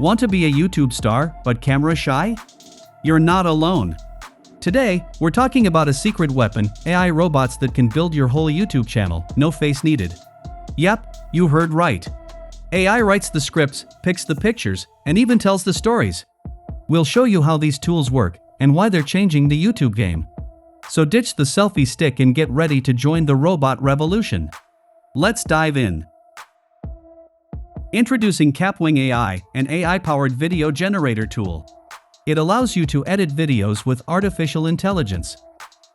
Want to be a YouTube star, but camera shy? You're not alone. Today, we're talking about a secret weapon, AI robots that can build your whole YouTube channel, no face needed. Yep, you heard right. AI writes the scripts, picks the pictures, and even tells the stories. We'll show you how these tools work and why they're changing the YouTube game. So ditch the selfie stick and get ready to join the robot revolution. Let's dive in. Introducing Capwing AI, an AI-powered video generator tool. It allows you to edit videos with artificial intelligence.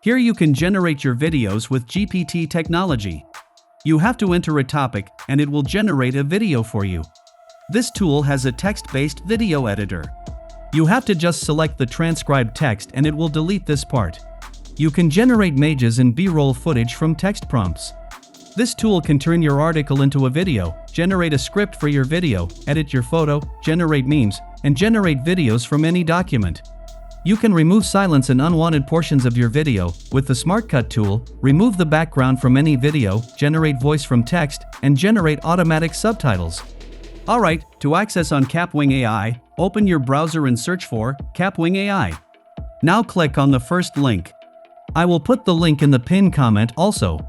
Here you can generate your videos with GPT technology. You have to enter a topic, and it will generate a video for you. This tool has a text-based video editor. You have to just select the transcribed text and it will delete this part. You can generate images and B-roll footage from text prompts. This tool can turn your article into a video, generate a script for your video, edit your photo, generate memes, and generate videos from any document. You can remove silence and unwanted portions of your video with the Smart Cut tool, remove the background from any video, generate voice from text, and generate automatic subtitles. Alright, to access on Capwing AI, open your browser and search for Capwing AI. Now click on the first link. I will put the link in the pinned comment also.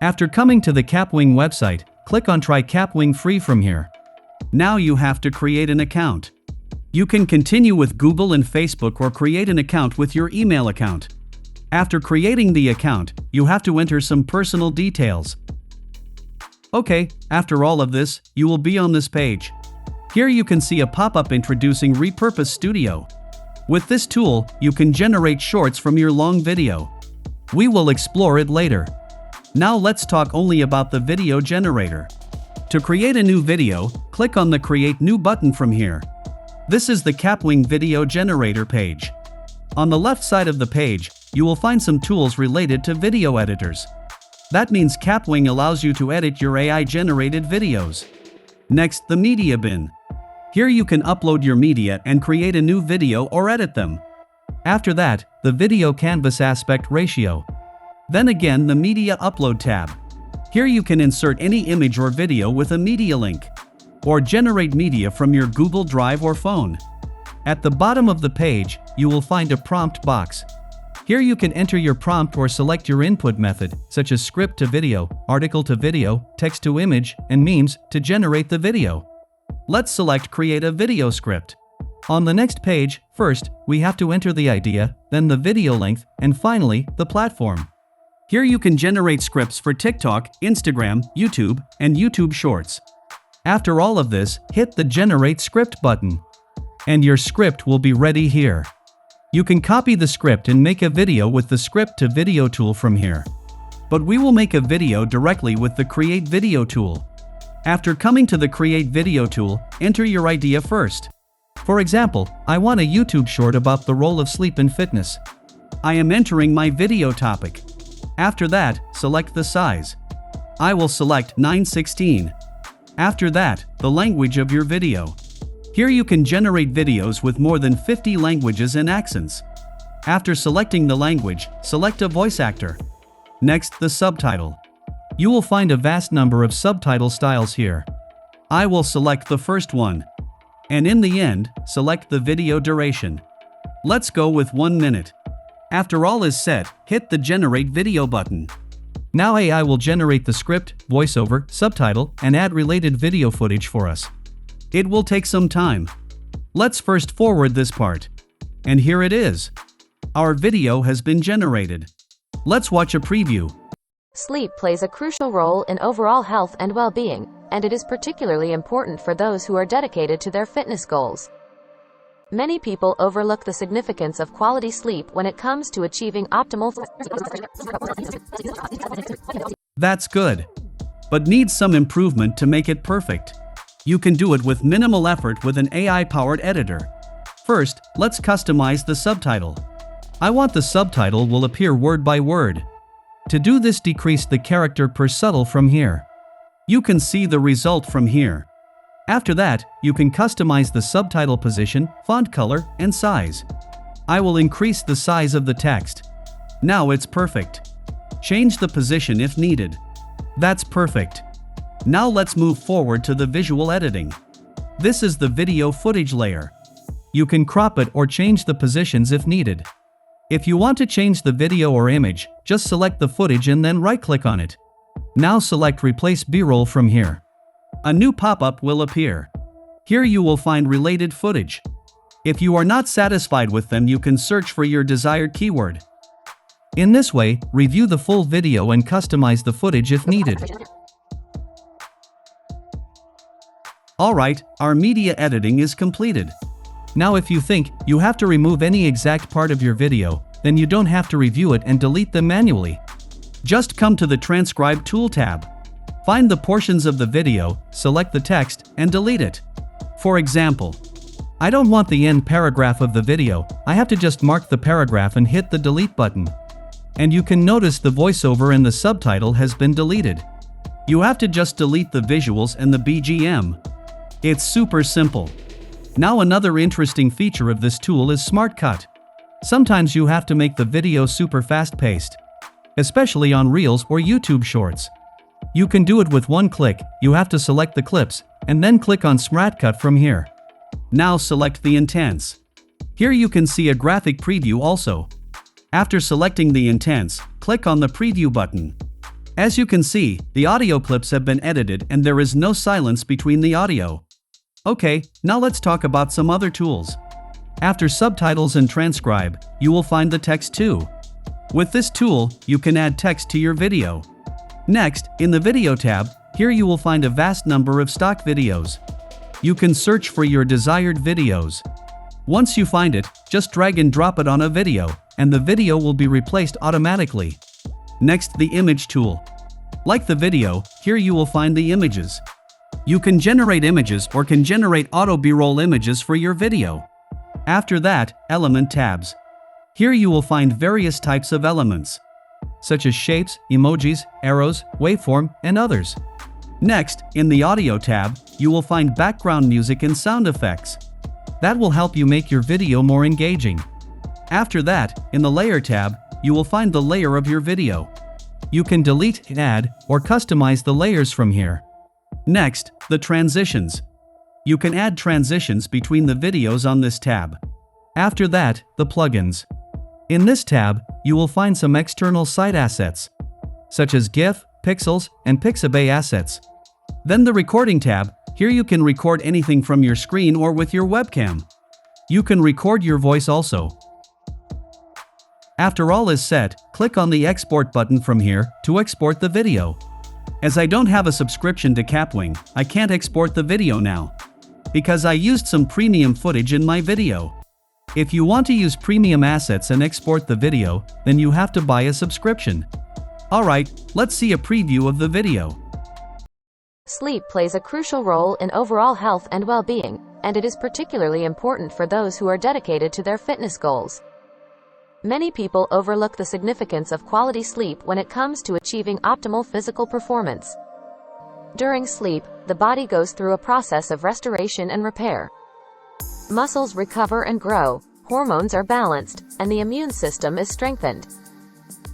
After coming to the Capwing website, click on Try Capwing free from here. Now you have to create an account. You can continue with Google and Facebook or create an account with your email account. After creating the account, you have to enter some personal details. Okay, after all of this, you will be on this page. Here you can see a pop-up introducing Repurpose Studio. With this tool, you can generate shorts from your long video. We will explore it later. Now let's talk only about the video generator. To create a new video, click on the Create New button from here. This is the Capwing Video Generator page. On the left side of the page, you will find some tools related to video editors. That means Capwing allows you to edit your AI-generated videos. Next, the Media bin. Here you can upload your media and create a new video or edit them. After that, the Video Canvas Aspect Ratio. Then again, the Media Upload tab. Here you can insert any image or video with a media link, or generate media from your Google Drive or phone. At the bottom of the page, you will find a prompt box. Here you can enter your prompt or select your input method, such as script to video, article to video, text to image, and memes to generate the video. Let's select Create a Video Script. On the next page, first, we have to enter the idea, then the video length, and finally, the platform. Here you can generate scripts for TikTok, Instagram, YouTube, and YouTube Shorts. After all of this, hit the Generate Script button. And your script will be ready here. You can copy the script and make a video with the Script to Video tool from here. But we will make a video directly with the Create Video tool. After coming to the Create Video tool, enter your idea first. For example, I want a YouTube short about the role of sleep in fitness. I am entering my video topic. After that, select the size. I will select 9:16. After that, the language of your video. Here you can generate videos with more than 50 languages and accents. After selecting the language, select a voice actor. Next, the subtitle. You will find a vast number of subtitle styles here. I will select the first one. And in the end, select the video duration. Let's go with 1 minute. After all is set, hit the Generate Video button. Now AI will generate the script, voiceover, subtitle, and add related video footage for us. It will take some time. Let's first forward this part. And here it is. Our video has been generated. Let's watch a preview. Sleep plays a crucial role in overall health and well-being, and it is particularly important for those who are dedicated to their fitness goals. Many people overlook the significance of quality sleep when it comes to achieving optimal. That's good, but needs some improvement to make it perfect. You can do it with minimal effort with an AI-powered editor. First, let's customize the subtitle. I want the subtitle will appear word by word. To do this, decrease the character per subtle from here. You can see the result from here. After that, you can customize the subtitle position, font color, and size. I will increase the size of the text. Now it's perfect. Change the position if needed. That's perfect. Now let's move forward to the visual editing. This is the video footage layer. You can crop it or change the positions if needed. If you want to change the video or image, just select the footage and then right-click on it. Now select Replace B-roll from here. A new pop-up will appear. Here you will find related footage. If you are not satisfied with them, you can search for your desired keyword. In this way, review the full video and customize the footage if needed. Alright, our media editing is completed. Now if you think you have to remove any exact part of your video, then you don't have to review it and delete them manually. Just come to the Transcribe tool tab. Find the portions of the video, select the text, and delete it. For example, I don't want the end paragraph of the video, I have to just mark the paragraph and hit the delete button. And you can notice the voiceover and the subtitle has been deleted. You have to just delete the visuals and the BGM. It's super simple. Now another interesting feature of this tool is Smart Cut. Sometimes you have to make the video super fast-paced, especially on Reels or YouTube Shorts. You can do it with one click. You have to select the clips, and then click on Smart Cut from here. Now select the intents. Here you can see a graphic preview also. After selecting the intents, click on the preview button. As you can see, the audio clips have been edited and there is no silence between the audio. Okay, now let's talk about some other tools. After subtitles and transcribe, you will find the text too. With this tool, you can add text to your video. Next, in the video tab, here you will find a vast number of stock videos. You can search for your desired videos. Once you find it, just drag and drop it on a video, and the video will be replaced automatically. Next, the image tool. Like the video, here you will find the images. You can generate images or can generate auto B-roll images for your video. After that, element tabs. Here you will find various types of elements, such as shapes, emojis, arrows, waveform, and others. Next, in the audio tab, you will find background music and sound effects. That will help you make your video more engaging. After that, in the layer tab, you will find the layer of your video. You can delete, add, or customize the layers from here. Next, the transitions. You can add transitions between the videos on this tab. After that, the plugins. In this tab, you will find some external site assets, such as GIF, Pixels, and Pixabay assets. Then the recording tab, here you can record anything from your screen or with your webcam. You can record your voice also. After all is set, click on the export button from here to export the video. As I don't have a subscription to Capwing, I can't export the video now, because I used some premium footage in my video. If you want to use premium assets and export the video, then you have to buy a subscription. Alright, let's see a preview of the video. Sleep plays a crucial role in overall health and well-being, and it is particularly important for those who are dedicated to their fitness goals. Many people overlook the significance of quality sleep when it comes to achieving optimal physical performance. During sleep, the body goes through a process of restoration and repair. Muscles recover and grow, hormones are balanced, and the immune system is strengthened.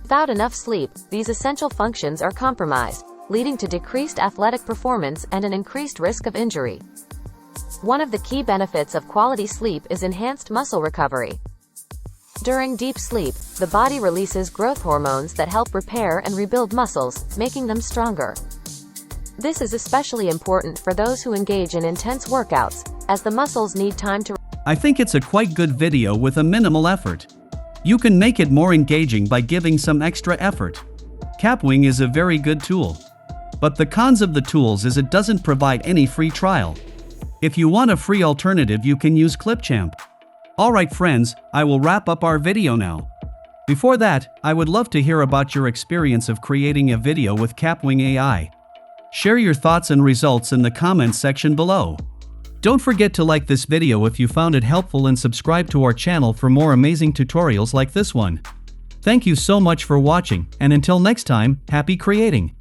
Without enough sleep, these essential functions are compromised, leading to decreased athletic performance and an increased risk of injury. One of the key benefits of quality sleep is enhanced muscle recovery. During deep sleep, the body releases growth hormones that help repair and rebuild muscles, making them stronger. This is especially important for those who engage in intense workouts, as the muscles need time to. I think it's a quite good video with a minimal effort. You can make it more engaging by giving some extra effort. Capwing is a very good tool. But the cons of the tools is it doesn't provide any free trial. If you want a free alternative, you can use Clipchamp. Alright friends, I will wrap up our video now. Before that, I would love to hear about your experience of creating a video with Capwing AI. Share your thoughts and results in the comments section below. Don't forget to like this video if you found it helpful and subscribe to our channel for more amazing tutorials like this one. Thank you so much for watching, and until next time, happy creating!